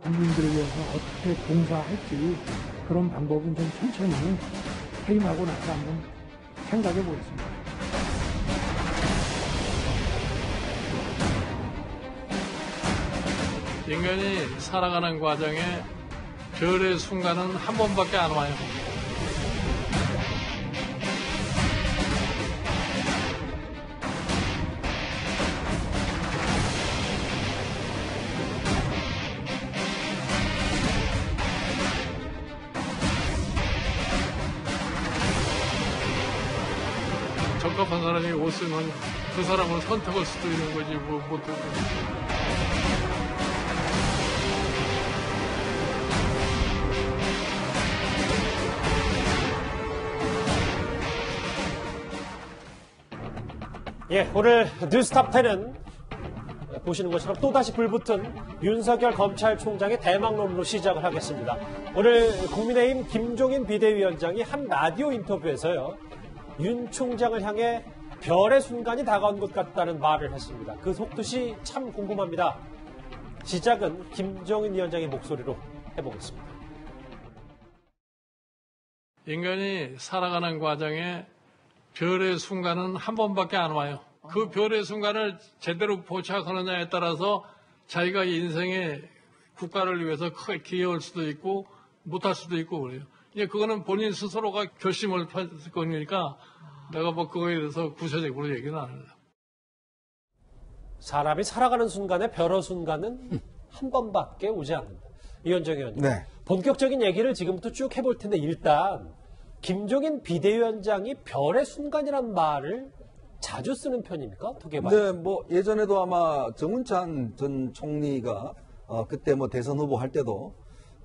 국민들을 위해서 어떻게 봉사할지 그런 방법은 좀 천천히 해임하고 나서 한번 생각해 보겠습니다. 인간이 살아가는 과정에 별의 순간은 한 번밖에 안 와요. 적합한 사람이 없으면 그 사람을 선택할 수도 있는 거지, 못 되고. 예, 오늘 뉴스탑 10은 보시는 것처럼 또다시 불붙은 윤석열 검찰총장의 대망론으로 시작을 하겠습니다. 오늘 국민의힘 김종인 비대위원장이 한 라디오 인터뷰에서요, 윤 총장을 향해 별의 순간이 다가온 것 같다는 말을 했습니다. 그 속뜻이 참 궁금합니다. 시작은 김종인 위원장의 목소리로 해보겠습니다. 인간이 살아가는 과정에 별의 순간은 한 번밖에 안 와요. 그 별의 순간을 제대로 포착하느냐에 따라서 자기가 인생에 국가를 위해서 크게 기여할 수도 있고 못할 수도 있고 그래요. 이제 그거는 본인 스스로가 결심을 할 거니까 내가 뭐 그거에 대해서 구체적으로 얘기는 안 해요. 사람이 살아가는 순간에 별의 순간은 한 번밖에 오지 않는다. 이현정 의원님. 네. 본격적인 얘기를 지금부터 쭉 해볼 텐데 일단 김종인 비대위원장이 별의 순간이란 말을 자주 쓰는 편입니까? 어떻게 봐요? 네, 뭐 예전에도 아마 정운찬 전 총리가 그때 뭐 대선 후보 할 때도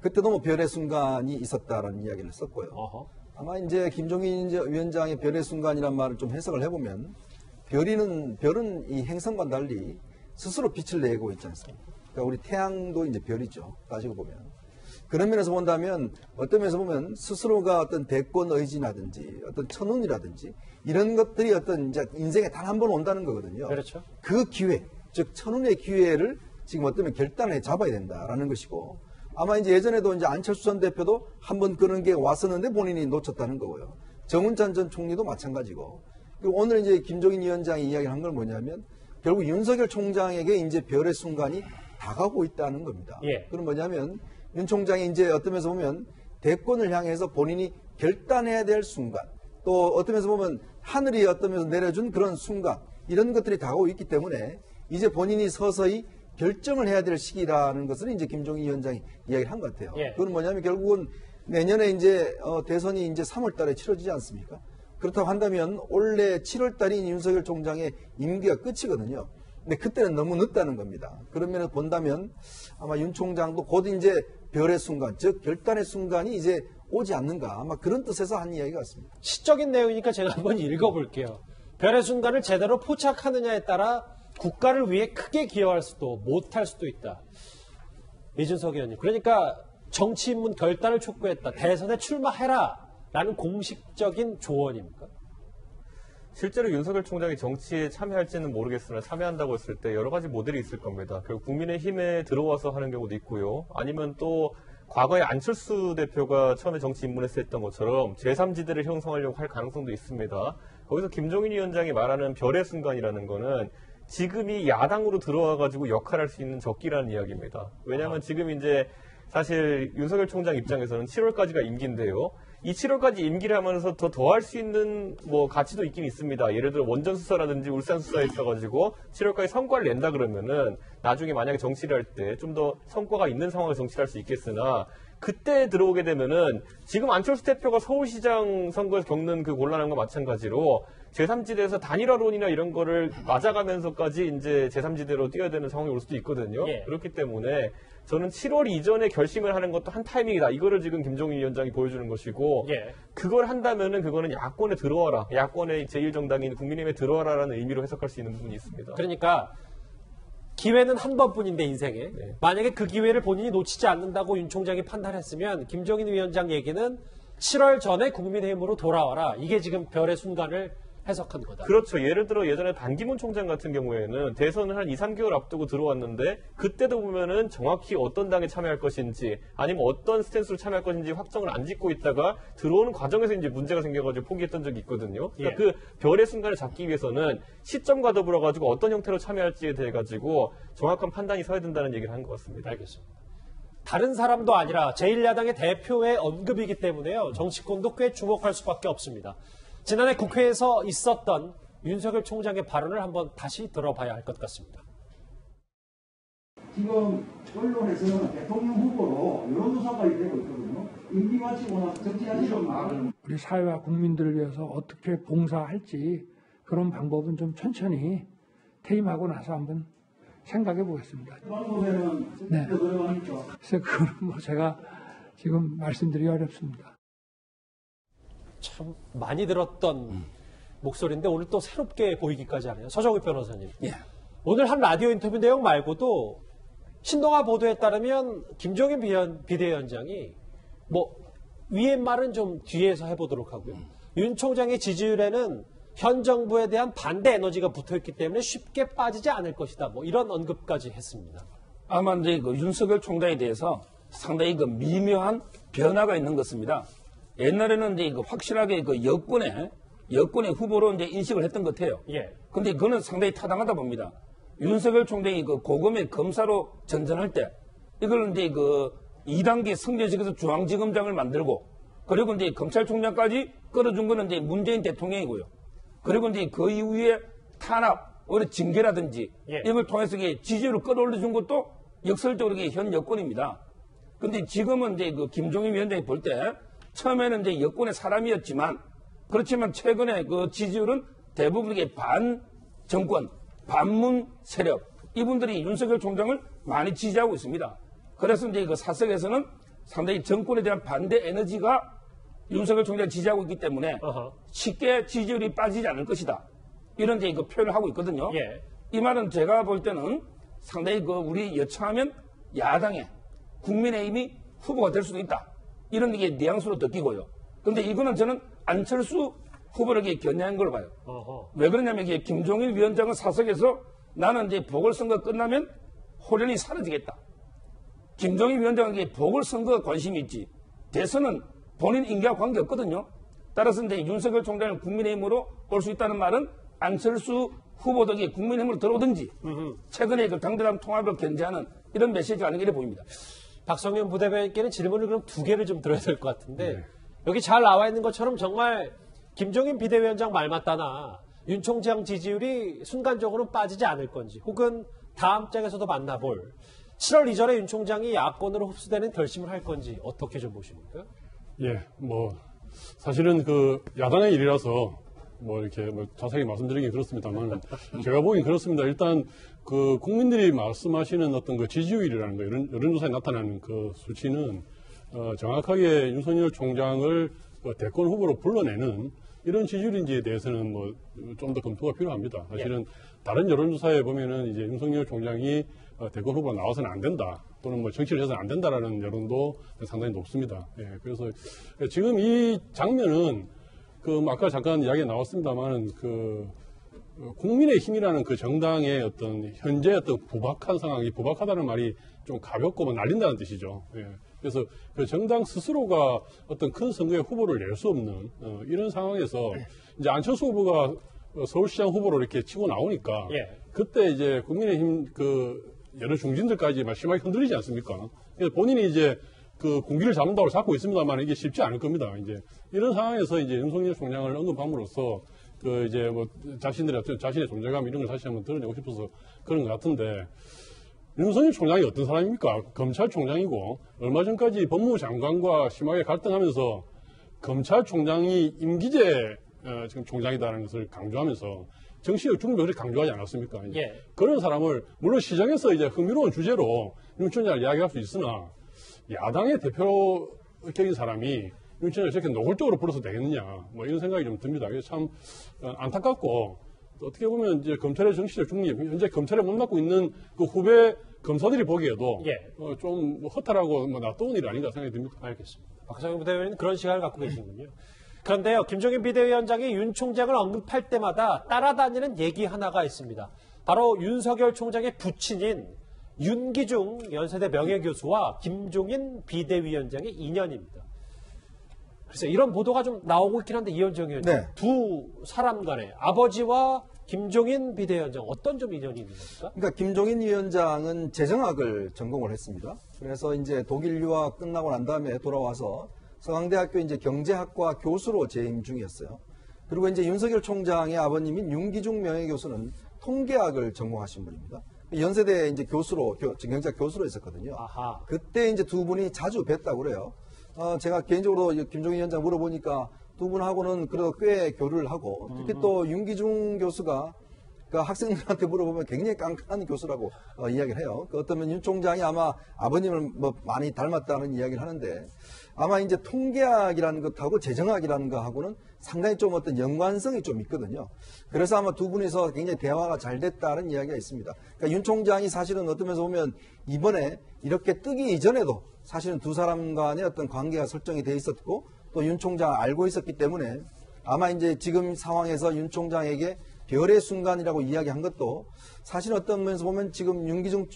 그때도 뭐 별의 순간이 있었다라는 이야기를 했었고요. 어허. 아마 이제 김종인 위원장의 별의 순간이란 말을 좀 해석을 해보면 별은 이 행성과 달리 스스로 빛을 내고 있지 않습니까? 그러니까 우리 태양도 이제 별이죠. 따지고 보면. 그런 면에서 본다면 어떤 면에서 보면 스스로가 어떤 대권 의지라든지 어떤 천운이라든지 이런 것들이 어떤 이제 인생에 단 한 번 온다는 거거든요. 그렇죠. 그 기회, 즉 천운의 기회를 지금 어떤 면 결단을 잡아야 된다라는 것이고 아마 이제 예전에도 이제 안철수 전 대표도 한 번 그런 게 왔었는데 본인이 놓쳤다는 거고요. 정운찬 전 총리도 마찬가지고. 그리고 오늘 이제 김종인 위원장이 이야기한 건 뭐냐면 결국 윤석열 총장에게 이제 별의 순간이 다가오고 있다는 겁니다. 예. 그건 뭐냐면 윤 총장이 이제 어떤 면에서 보면 대권을 향해서 본인이 결단해야 될 순간 또 어떤 면에서 보면 하늘이 어떤 면에서 내려준 그런 순간 이런 것들이 다가오고 있기 때문에 이제 본인이 서서히 결정을 해야 될 시기라는 것을 이제 김종인 위원장이 이야기를 한 것 같아요. 예. 그건 뭐냐면 결국은 내년에 이제 대선이 이제 3월 달에 치러지지 않습니까? 그렇다고 한다면 올해 7월 달인 윤석열 총장의 임기가 끝이거든요. 근데 그때는 너무 늦다는 겁니다. 그런 면에서 본다면 아마 윤 총장도 곧 이제 별의 순간, 즉 결단의 순간이 이제 오지 않는가 아마 그런 뜻에서 한 이야기 같습니다. 시적인 내용이니까 제가 한번 읽어볼게요. 별의 순간을 제대로 포착하느냐에 따라 국가를 위해 크게 기여할 수도 못할 수도 있다. 이준석 의원님. 그러니까 정치 인문 결단을 촉구했다. 대선에 출마해라. 라는 공식적인 조언입니까? 실제로 윤석열 총장이 정치에 참여할지는 모르겠으나 참여한다고 했을 때 여러 가지 모델이 있을 겁니다. 결국 국민의힘에 들어와서 하는 경우도 있고요. 아니면 또 과거에 안철수 대표가 처음에 정치 입문했을 했던 것처럼 제3지대를 형성하려고 할 가능성도 있습니다. 거기서 김종인 위원장이 말하는 별의 순간이라는 거는 지금이 야당으로 들어와가지고 역할할 수 있는 적기라는 이야기입니다. 왜냐하면 지금 이제 사실 윤석열 총장 입장에서는 7월까지가 임기인데요. 이 7월까지 임기를 하면서 더 할 수 있는 뭐 가치도 있긴 있습니다. 예를 들어 원전 수사라든지 울산 수사에 있어가지고 7월까지 성과를 낸다 그러면은 나중에 만약에 정치를 할 때 좀 더 성과가 있는 상황에서 정치를 할 수 있겠으나 그때 들어오게 되면은 지금 안철수 대표가 서울시장 선거에서 겪는 그 곤란함과 마찬가지로 제3지대에서 단일화론이나 이런 거를 맞아가면서까지 이제 제3지대로 뛰어야 되는 상황이 올 수도 있거든요. 예. 그렇기 때문에 저는 7월 이전에 결심을 하는 것도 한 타이밍이다. 이거를 지금 김종인 위원장이 보여주는 것이고 예. 그걸 한다면은 그거는 야권에 들어와라. 야권의 제1정당인 국민의힘에 들어와라라는 의미로 해석할 수 있는 부분이 있습니다. 그러니까 기회는 한 번뿐인데 인생에 네. 만약에 그 기회를 본인이 놓치지 않는다고 윤 총장이 판단했으면 김종인 위원장 얘기는 7월 전에 국민의힘으로 돌아와라. 이게 지금 별의 순간을 해석한 거다. 그렇죠. 예를 들어 예전에 반기문 총장 같은 경우에는 대선을 한 2, 3개월 앞두고 들어왔는데 그때도 보면은 정확히 어떤 당에 참여할 것인지 아니면 어떤 스탠스로 참여할 것인지 확정을 안 짓고 있다가 들어오는 과정에서 이제 문제가 생겨가지고 포기했던 적이 있거든요. 그러니까 그 별의 순간을 잡기 위해서는 시점과 더불어 가지고 어떤 형태로 참여할지에 대해 가지고 정확한 판단이 서야 된다는 얘기를 한 것 같습니다. 알겠습니다. 다른 사람도 아니라 제1야당의 대표의 언급이기 때문에요. 정치권도 꽤 주목할 수밖에 없습니다. 지난해 국회에서 있었던 윤석열 총장의 발언을 한번 다시 들어봐야 할 것 같습니다. 지금 언론에서는 대통령 후보로 여론조사까지 되고 있거든요. 임기 마치고 나서 정치하시는 말은 우리 사회와 국민들을 위해서 어떻게 봉사할지 그런 방법은 좀 천천히 퇴임하고 나서 한번 생각해 보겠습니다. 방법에는 네. 들어가니까. 그래서 그거는 뭐 제가 지금 말씀드리기 어렵습니다. 참 많이 들었던 목소리인데 오늘 또 새롭게 보이기까지 하네요. 서정욱 변호사님. 예. 오늘 한 라디오 인터뷰 내용 말고도 신동아 보도에 따르면 김종인 비대위원장이 뭐 위의 말은 좀 뒤에서 해보도록 하고요. 윤 총장의 지지율에는 현 정부에 대한 반대 에너지가 붙어있기 때문에 쉽게 빠지지 않을 것이다. 뭐 이런 언급까지 했습니다. 아마 이제 그 윤석열 총장에 대해서 상당히 그 미묘한 변화가 있는 것 같습니다. 옛날에는 이제 그 확실하게 그 여권의 후보로 이제 인식을 했던 것 같아요. 예. 근데 그거는 상당히 타당하다 봅니다. 윤석열 총장이 그 고검의 검사로 전전할 때 이걸 이제 그 2단계 승전식에서 중앙지검장을 만들고 그리고 이제 검찰총장까지 끌어준 거는 이제 문재인 대통령이고요. 그리고 이제 그 이후에 탄압, 오히려 징계라든지 예. 이걸 통해서 지지율을 끌어올려준 것도 역설적으로 현 여권입니다. 근데 지금은 이제 그 김종인 위원장이 볼 때 처음에는 이제 여권의 사람이었지만 그렇지만 최근에 그 지지율은 대부분 이게 반정권, 반문 세력 이분들이 윤석열 총장을 많이 지지하고 있습니다. 그래서 이제 그 사석에서는 상당히 정권에 대한 반대 에너지가 윤석열 총장을 지지하고 있기 때문에 쉽게 지지율이 빠지지 않을 것이다. 이런 이제 그 표현을 하고 있거든요. 예. 이 말은 제가 볼 때는 상당히 그 우리 여차하면 야당의 국민의힘이 후보가 될 수도 있다. 이런 게 뉘앙스로 느끼고요. 그런데 이거는 저는 안철수 후보에게 견해한 걸 봐요. 왜 그러냐면 이게 김종인 위원장은 사석에서 나는 이제 보궐선거 끝나면 호련이 사라지겠다. 김종인 위원장은 이게 보궐선거가 관심이 있지. 대선은 본인 인기와 관계없거든요. 따라서 이제 윤석열 총장을 국민의힘으로 올 수 있다는 말은 안철수 후보 덕에 국민의힘으로 들어오든지 최근에 그 당대당 통합을 견제하는 이런 메시지가 아닌 게 보입니다. 박성현 부대변인께는 질문을 그럼 두 개를 좀 드려야 될 것 같은데 여기 잘 나와 있는 것처럼 정말 김종인 비대위원장 말 맞다나 윤 총장 지지율이 순간적으로 빠지지 않을 건지 혹은 다음 장에서도 만나볼 7월 이전에 윤 총장이 야권으로 흡수되는 결심을 할 건지 어떻게 좀 보십니까? 예, 뭐 사실은 그 야당의 일이라서 뭐 이렇게 뭐 자세히 말씀드리긴 그렇습니다만 제가 보기엔 그렇습니다. 일단 그 국민들이 말씀하시는 어떤 그 지지율이라는 거 여론조사에 나타나는 그 수치는 정확하게 윤석열 총장을 대권 후보로 불러내는 이런 지지율인지에 대해서는 뭐 좀 더 검토가 필요합니다. 사실은 다른 여론조사에 보면은 이제 윤석열 총장이 대권 후보로 나와서는 안 된다. 또는 뭐 정치를 해서는 안 된다라는 여론도 상당히 높습니다. 예, 그래서 지금 이 장면은 그 아까 잠깐 이야기가 나왔습니다만 그 국민의힘이라는 그 정당의 어떤 현재 어떤 부박한 상황이 부박하다는 말이 좀 가볍고 뭐 날린다는 뜻이죠. 예. 그래서 그 정당 스스로가 어떤 큰 선거에 후보를 낼 수 없는 이런 상황에서 이제 안철수 후보가 서울시장 후보로 이렇게 치고 나오니까 그때 이제 국민의힘 그 여러 중진들까지 막 심하게 흔들리지 않습니까? 그래서 본인이 이제 그 공기를 잡는다고 잡고 있습니다만 이게 쉽지 않을 겁니다. 이제 이런 상황에서 이제 윤석열 총장을 언급함으로써 그 이제 뭐 자신의 존재감 이런 걸 다시 한번 드러내고 싶어서 그런 것 같은데 윤석열 총장이 어떤 사람입니까? 검찰총장이고 얼마 전까지 법무부 장관과 심하게 갈등하면서 검찰총장이 임기제 지금 총장이다라는 것을 강조하면서 정치적 중립을 강조하지 않았습니까? 그런 사람을 물론 시장에서 이제 흥미로운 주제로 윤 총장을 이야기할 수 있으나 야당의 대표적인 사람이 윤 총장을 저렇게 노골적으로 불러서 되겠느냐 뭐 이런 생각이 좀 듭니다. 이게 참 안타깝고 어떻게 보면 이제 검찰의 정치적 중립 현재 검찰에 못 맡고 있는 그 후배 검사들이 보기에도 좀 허탈하고 뭐 낯도운 일 아닌가 생각이 듭니다. 알겠습니다. 박성현 부대변인 그런 시각을 갖고 계시군요. 그런데요, 김종인 비대위원장이 윤 총장을 언급할 때마다 따라다니는 얘기 하나가 있습니다. 바로 윤석열 총장의 부친인 윤기중 연세대 명예교수와 김종인 비대위원장의 인연입니다. 그래서 이런 보도가 좀 나오고 있긴 한데, 이현정 의원님, 네. 두 사람 간에 아버지와 김종인 비대위원장 어떤 좀 인연이 있는 겁니까? 그러니까 김종인 위원장은 재정학을 전공을 했습니다. 그래서 이제 독일 유학 끝나고 난 다음에 돌아와서 서강대학교 이제 경제학과 교수로 재임 중이었어요. 그리고 이제 윤석열 총장의 아버님인 윤기중 명예교수는 통계학을 전공하신 분입니다. 연세대 이제 교수로, 경제학 교수로 있었거든요. 아하. 그때 이제 두 분이 자주 뵀다고 그래요. 제가 개인적으로 김종인 위원장 물어보니까 두 분하고는 그래도 꽤 교류를 하고, 특히 또 윤기중 교수가 그 학생들한테 물어보면 굉장히 깐깐한 교수라고 이야기를 해요. 그 어쩌면 윤 총장이 아마 아버님을 뭐 많이 닮았다는 이야기를 하는데, 아마 이제 통계학이라는 것하고 재정학이라는 것하고는 상당히 좀 어떤 연관성이 좀 있거든요. 그래서 아마 두 분이서 굉장히 대화가 잘 됐다는 이야기가 있습니다. 그러니까 윤 총장이 사실은 어떤 면에서 보면 이번에 이렇게 뜨기 이전에도 사실은 두 사람 간의 어떤 관계가 설정이 돼 있었고, 또 윤 총장 알고 있었기 때문에 아마 이제 지금 상황에서 윤 총장에게 별의 순간이라고 이야기한 것도 사실 어떤 면에서 보면 지금 윤기중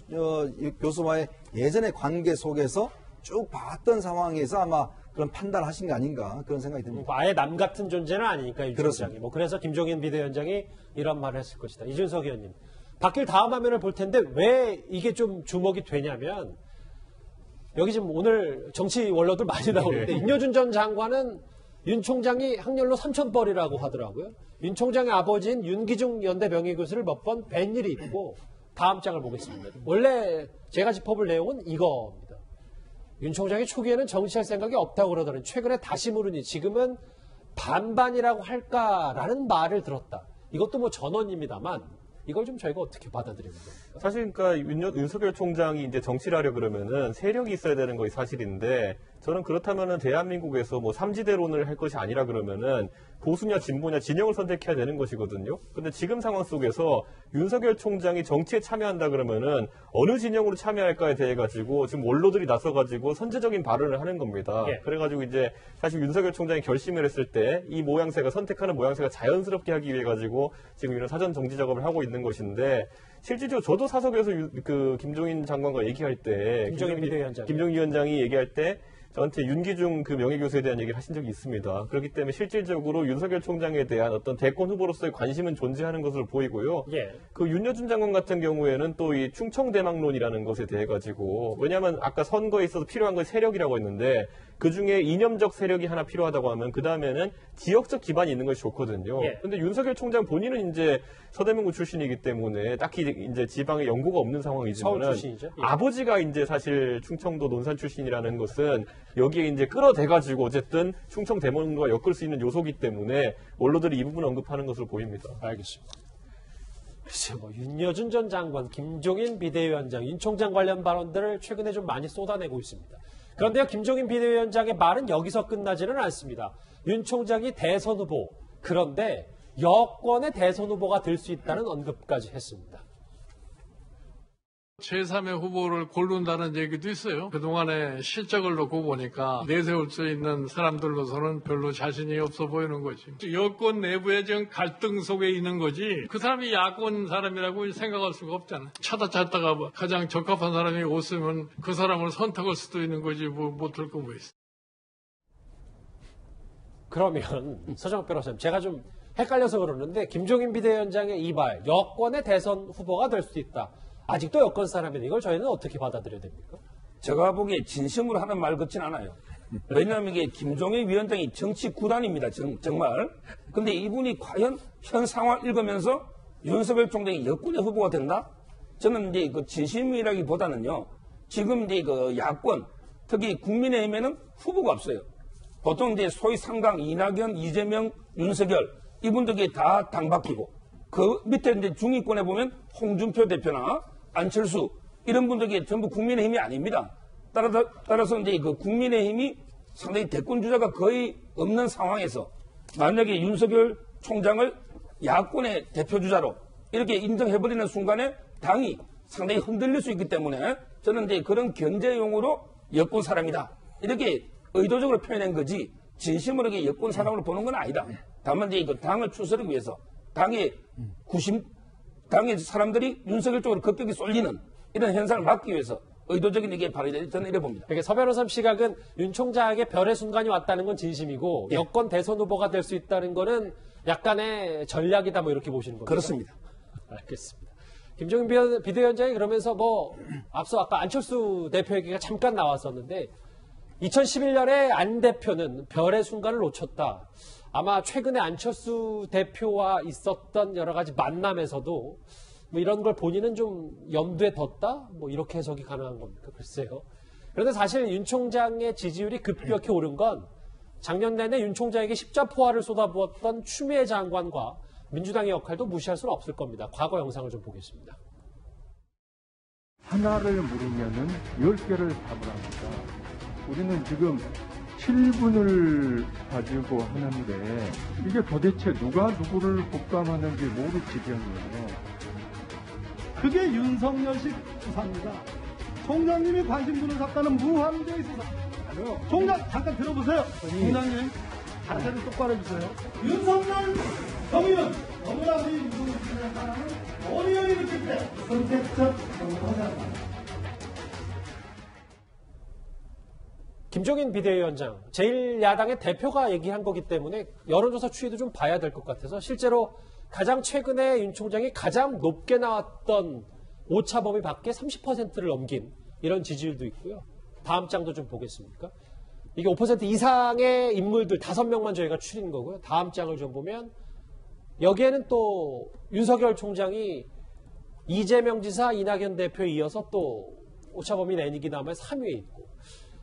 교수와의 예전의 관계 속에서 쭉 봤던 상황에서 아마 그런 판단을 하신 게 아닌가, 그런 생각이 듭니다. 아예 남 같은 존재는 아니니까, 윤 그렇습니다. 총장이. 그래서 김종인 비대위원장이 이런 말을 했을 것이다. 이준석 의원님, 바뀔 다음 화면을 볼 텐데 왜 이게 좀 주목이 되냐면, 여기 지금 오늘 정치 원로들 많이 나오는데, 임여준 전 장관은 윤 총장이 학렬로 3,000벌이라고 하더라고요. 윤 총장의 아버지인 윤기중 연대 명예교수를 몇 번 뵌 일이 있고, 다음 장을 보겠습니다. 원래 제가 짚어볼 내용은 이겁니다. 윤 총장이 초기에는 정치할 생각이 없다고 그러더니 최근에 다시 물으니 지금은 반반이라고 할까라는 말을 들었다. 이것도 뭐 전언입니다만, 이걸 좀 저희가 어떻게 받아들이는 겁니까? 사실 그러니까 윤석열 총장이 이제 정치를 하려 그러면은 세력이 있어야 되는 것이 사실인데, 저는 그렇다면은 대한민국에서 뭐 삼지대론을 할 것이 아니라 그러면은 보수냐 진보냐 진영을 선택해야 되는 것이거든요. 근데 지금 상황 속에서 윤석열 총장이 정치에 참여한다 그러면은 어느 진영으로 참여할까에 대해 가지고 지금 원로들이 나서가지고 선제적인 발언을 하는 겁니다. 예. 그래가지고 이제 사실 윤석열 총장이 결심을 했을 때 이 모양새가 선택하는 모양새가 자연스럽게 하기 위해 가지고 지금 이런 사전 정지 작업을 하고 있는 것인데, 실질적으로 저도 사석에서 그 김종인 장관과 얘기할 때, 김종인 위원장이 얘기할 때 저한테 윤기중 그 명예교수에 대한 얘기를 하신 적이 있습니다. 그렇기 때문에 실질적으로 윤석열 총장에 대한 어떤 대권 후보로서의 관심은 존재하는 것으로 보이고요. 예. 그 윤여준 장관 같은 경우에는 또 이 충청대망론이라는 것에 대해 가지고, 왜냐하면 아까 선거에 있어서 필요한 건 세력이라고 했는데, 그 중에 이념적 세력이 하나 필요하다고 하면 그 다음에는 지역적 기반이 있는 것이 좋거든요. 예. 근데 윤석열 총장 본인은 이제 서대문구 출신이기 때문에 딱히 이제 지방에 연고가 없는 상황이지만, 서울 출신이죠. 예. 아버지가 이제 사실 충청도 논산 출신이라는 것은 여기에 이제 끌어대가지고 어쨌든 충청 대망론과 엮을 수 있는 요소기 때문에 원로들이 이 부분을 언급하는 것으로 보입니다. 알겠습니다. 글쎄, 뭐 윤여준 전 장관, 김종인 비대위원장, 윤 총장 관련 발언들을 최근에 좀 많이 쏟아내고 있습니다. 그런데요, 김종인 비대위원장의 말은 여기서 끝나지는 않습니다. 윤 총장이 대선 후보, 그런데 여권의 대선 후보가 될 수 있다는 언급까지 했습니다. 제3의 후보를 고른다는 얘기도 있어요. 그동안의 실적을 놓고 보니까 내세울 수 있는 사람들로서는 별로 자신이 없어 보이는 거지. 여권 내부에 지금 갈등 속에 있는 거지. 그 사람이 야권 사람이라고 생각할 수가 없잖아. 찾다가 가장 적합한 사람이 없으면 그 사람을 선택할 수도 있는 거지. 뭐 못할 거 뭐 있어. 그러면 서정학 변호사님, 제가 좀 헷갈려서 그러는데, 김종인 비대위원장의 이 말, 여권의 대선 후보가 될 수 있다. 아직도 여권 사람인데 이걸 저희는 어떻게 받아들여야 됩니까? 제가 보기에 진심으로 하는 말 같진 않아요. 왜냐하면 이게 김종인 위원장이 정치 구단입니다. 정말. 근데 이분이 과연 현 상황을 읽으면서 윤석열 총장이 여권의 후보가 된다? 저는 이제 그 진심이라기보다는요, 지금 이제 그 야권, 특히 국민의힘에는 후보가 없어요. 보통 이제 소위 3강 이낙연, 이재명, 윤석열, 이분들이 다 당바뀌고, 그 밑에 이제 중위권에 보면 홍준표 대표나 안철수, 이런 분들이 전부 국민의힘이 아닙니다. 따라서 이제 그 국민의힘이 상당히 대권 주자가 거의 없는 상황에서 만약에 윤석열 총장을 야권의 대표 주자로 이렇게 인정해버리는 순간에 당이 상당히 흔들릴 수 있기 때문에 저는 이제 그런 견제용으로 여권 사람이다. 이렇게 의도적으로 표현한 거지, 진심으로 이게 여권 사랑으로 보는 건 아니다. 다만 이제 그 당을 추스르기 위해서 당의 사람들이 윤석열 쪽으로 급격히 쏠리는 이런 현상을 막기 위해서 의도적인 이게 발휘되지 저는 이래 봅니다. 그러니까 서 변호사 시각은 윤 총장에게 별의 순간이 왔다는 건 진심이고 예. 여권 대선 후보가 될 수 있다는 거는 약간의 전략이다 뭐 이렇게 보시는 겁니다. 그렇습니다. 알겠습니다. 김종인 비대위원장이 그러면서 뭐 앞서 아까 안철수 대표 얘기가 잠깐 나왔었는데 2011년에 안 대표는 별의 순간을 놓쳤다. 아마 최근에 안철수 대표와 있었던 여러 가지 만남에서도 뭐 이런 걸 본인은 좀 염두에 뒀다? 뭐 이렇게 해석이 가능한 겁니까? 글쎄요. 그런데 사실 윤 총장의 지지율이 급격히 오른 건 작년 내내 윤 총장에게 십자포화를 쏟아부었던 추미애 장관과 민주당의 역할도 무시할 수는 없을 겁니다. 과거 영상을 좀 보겠습니다. 하나를 물으면은 10개를 답을 합니다. 우리는 지금 7분을 가지고 하는데 이게 도대체 누가 누구를 국감하는지 모를 지경이에요. 그게 윤석열식 수사입니다. 총장님이 관심 두는 사건은 무한대의 수사. 총장 잠깐 들어보세요. 총장님 자세를 똑바로 해주세요. 윤석열 정의는 너무나도 윤석열 사람은 어려움이 일으킬 때 선택적 정의를 김종인 비대위원장, 제1야당의 대표가 얘기한 거기 때문에 여론조사 추이도 좀 봐야 될 것 같아서 실제로 가장 최근에 윤 총장이 가장 높게 나왔던 오차범위 밖에 30%를 넘긴 이런 지지율도 있고요. 다음 장도 좀 보겠습니까? 이게 5% 이상의 인물들 5명만 저희가 추린 거고요. 다음 장을 좀 보면 여기에는 또 윤석열 총장이 이재명 지사, 이낙연 대표에 이어서 또 오차범위 내니기 다음에 3위에 있고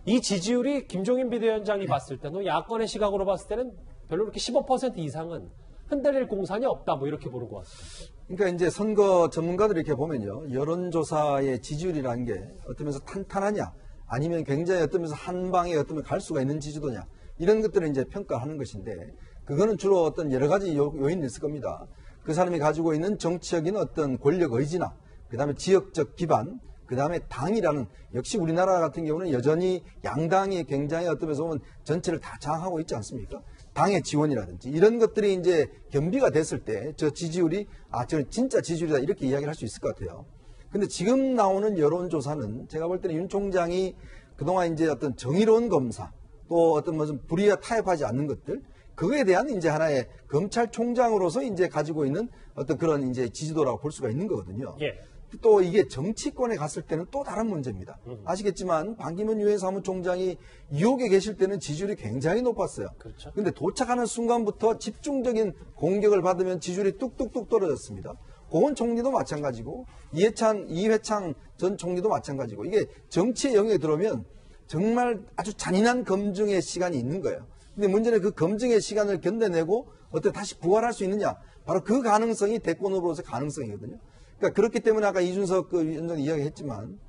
이 지지율이 김종인 비대위원장이 봤을 때는 야권의 시각으로 봤을 때는 별로 그렇게 15% 이상은 흔들릴 공산이 없다 뭐 이렇게 보는 것 같습니다. 그러니까 이제 선거 전문가들이 이렇게 보면요. 여론조사의 지지율이라는 게 어떤 면에서 탄탄하냐 아니면 굉장히 어떤 면에서 한 방에 어떤 갈 수가 있는 지지도냐 이런 것들을 이제 평가하는 것인데 그거는 주로 어떤 여러 가지 요인이 있을 겁니다. 그 사람이 가지고 있는 정치적인 어떤 권력 의지나 그 다음에 지역적 기반 그 다음에 당이라는 역시 우리나라 같은 경우는 여전히 양당이 굉장히 어떤 면에서 보면 전체를 다 장악하고 있지 않습니까? 당의 지원이라든지 이런 것들이 이제 겸비가 됐을 때 저 지지율이 저는 진짜 지지율이다 이렇게 이야기를 할 수 있을 것 같아요. 근데 지금 나오는 여론조사는 제가 볼 때는 윤 총장이 그동안 이제 어떤 정의로운 검사 또 어떤 무슨 불의와 타협하지 않는 것들 그거에 대한 이제 하나의 검찰총장으로서 이제 가지고 있는 어떤 그런 이제 지지도라고 볼 수가 있는 거거든요. 예. 또 이게 정치권에 갔을 때는 또 다른 문제입니다. 아시겠지만 반기문 유엔 사무총장이 뉴욕에 계실 때는 지지율이 굉장히 높았어요. 그렇죠. 근데 도착하는 순간부터 집중적인 공격을 받으면 지지율이 뚝뚝뚝 떨어졌습니다. 고은 총리도 마찬가지고 이회창 전 총리도 마찬가지고 이게 정치의 영역에 들어오면 정말 아주 잔인한 검증의 시간이 있는 거예요. 근데 문제는 그 검증의 시간을 견뎌내고 어떻게 다시 부활할 수 있느냐. 바로 그 가능성이 대권 후보로서의 가능성이거든요. 그러니까 그렇기 때문에 아까 이준석 위원장이 이야기했지만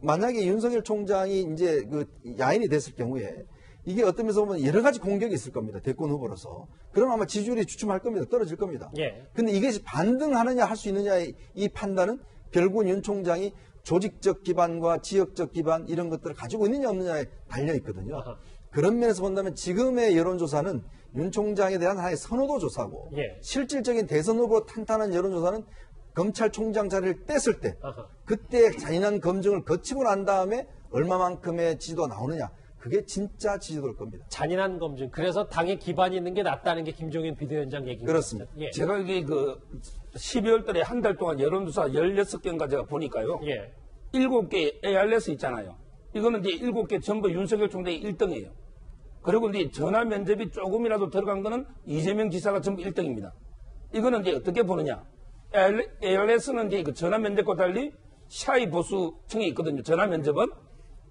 만약에 윤석열 총장이 이제 그 야인이 됐을 경우에 이게 어떤 면에서 보면 여러 가지 공격이 있을 겁니다. 대권 후보로서. 그럼 아마 지지율이 주춤할 겁니다. 떨어질 겁니다. 예. 근데 이것이 반등하느냐 할 수 있느냐의 이 판단은 결국은 윤 총장이 조직적 기반과 지역적 기반 이런 것들을 가지고 있느냐 없느냐에 달려 있거든요. 아하. 그런 면에서 본다면 지금의 여론조사는 윤 총장에 대한 하나의 선호도 조사고 예. 실질적인 대선 후보 탄탄한 여론조사는 검찰총장 자리를 뗐을 때 아하. 그때 잔인한 검증을 거치고 난 다음에 얼마만큼의 지지도가 나오느냐 그게 진짜 지지도일 겁니다. 잔인한 검증. 그래서 당에 기반이 있는 게 낫다는 게 김종인 비대위원장 얘기입니다. 그렇습니다. 예. 제가 여기 그 12월 달에 한 달 동안 여론조사 16개인가 제가 보니까요. 예. 7개 ARS 있잖아요. 이거는 이제 7개 전부 윤석열 총장이 1등이에요. 그리고 이제 전화 면접이 조금이라도 들어간 거는 이재명 지사가 전부 1등입니다. 이거는 이제 어떻게 보느냐. ARS는 이제 그 전화 면접과 달리 샤이 보수층이 있거든요. 전화 면접은.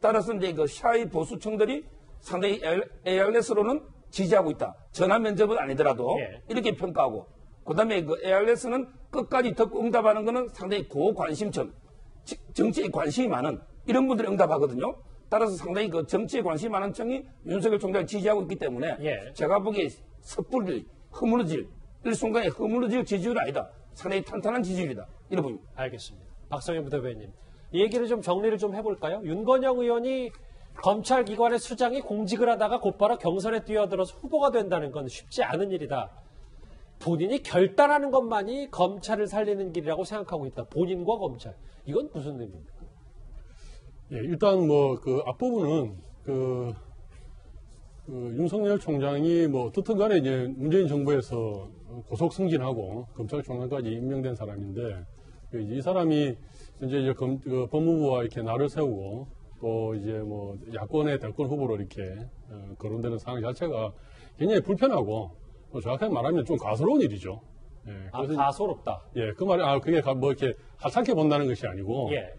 따라서 이제 그 샤이 보수층들이 상당히 ARS로는 지지하고 있다. 전화 면접은 아니더라도 예. 이렇게 평가하고. 그 다음에 그 ARS는 끝까지 듣고 응답하는 거는 상당히 고관심층, 정치에 관심이 많은 이런 분들이 응답하거든요. 따라서 상당히 그 정치에 관심이 많은 층이 윤석열 총장을 지지하고 있기 때문에 예. 제가 보기에 섣불리 허물어질 일순간에 허물어질 지지율이 아니다. 상당히 탄탄한 지지율이다. 이런 봅니다. 알겠습니다. 박성현 부대변인. 이 얘기를 좀 정리를 좀 해볼까요? 윤건영 의원이 검찰 기관의 수장이 공직을 하다가 곧바로 경선에 뛰어들어서 후보가 된다는 건 쉽지 않은 일이다. 본인이 결단하는 것만이 검찰을 살리는 길이라고 생각하고 있다. 본인과 검찰. 이건 무슨 의미입니까? 예, 일단 뭐 그 앞부분은 그 윤석열 총장이 뭐 어떻든 간에 이제 문재인 정부에서 고속 승진하고 검찰총장까지 임명된 사람인데 이 사람이 이제 그 법무부와 이렇게 나를 세우고 또 이제 뭐 야권의 대권 후보로 이렇게 거론되는 상황 자체가 굉장히 불편하고 정확하게 말하면 좀 가소로운 일이죠. 예, 그래서 가소롭다. 예, 그 말이 그게 뭐 이렇게 하찮게 본다는 것이 아니고 예.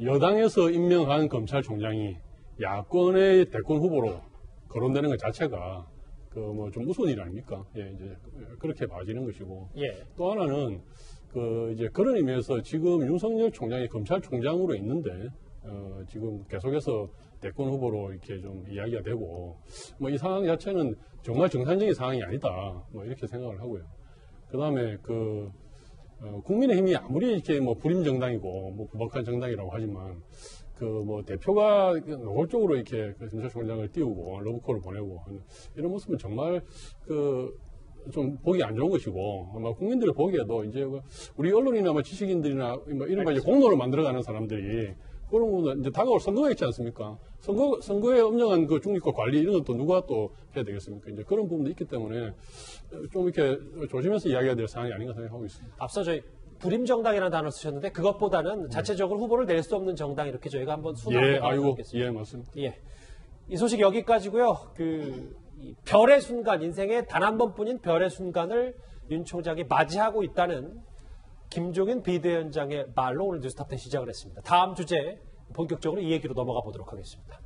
여당에서 임명한 검찰총장이 야권의 대권 후보로 거론되는 것 자체가 그 뭐 좀 무서운 일 아닙니까? 예, 이제 그렇게 봐지는 것이고. 예. 또 하나는 그 이제 그런 의미에서 지금 윤석열 총장이 검찰총장으로 있는데 지금 계속해서 대권 후보로 이렇게 좀 이야기가 되고 뭐 이 상황 자체는 정말 정상적인 상황이 아니다. 뭐 이렇게 생각을 하고요. 그다음에 국민의힘이 아무리 이렇게 뭐 불임 정당이고 뭐 부박한 정당이라고 하지만 그 뭐 대표가 노골적으로 이렇게 검찰총장을 띄우고 러브콜을 보내고 이런 모습은 정말 좀 보기 안 좋은 것이고 아마 국민들 보기에도 이제 우리 언론이나 뭐 지식인들이나 뭐 이런 거 이제 공로를 만들어가는 사람들이 그런 거는 이제 다가올 선거가 있지 않습니까? 선거에 엄정한 그 중립과 관리 이런 것도 누가 또 해야 되겠습니까? 이제 그런 부분도 있기 때문에 좀 이렇게 조심해서 이야기해야 될 상황이 아닌가 생각하고 있습니다. 앞서 저희 불임 정당이라는 단어를 쓰셨는데 그것보다는 자체적으로 후보를 낼 수 없는 정당 이렇게 저희가 한번 순화해 보겠습니다. 예, 맞습니다. 예. 이 소식 여기까지고요. 이 별의 순간, 인생의 단 한 번뿐인 별의 순간을 윤 총장이 맞이하고 있다는 김종인 비대위원장의 말로 오늘 뉴스탑10 시작을 했습니다. 다음 주제 본격적으로 이 얘기로 넘어가 보도록 하겠습니다.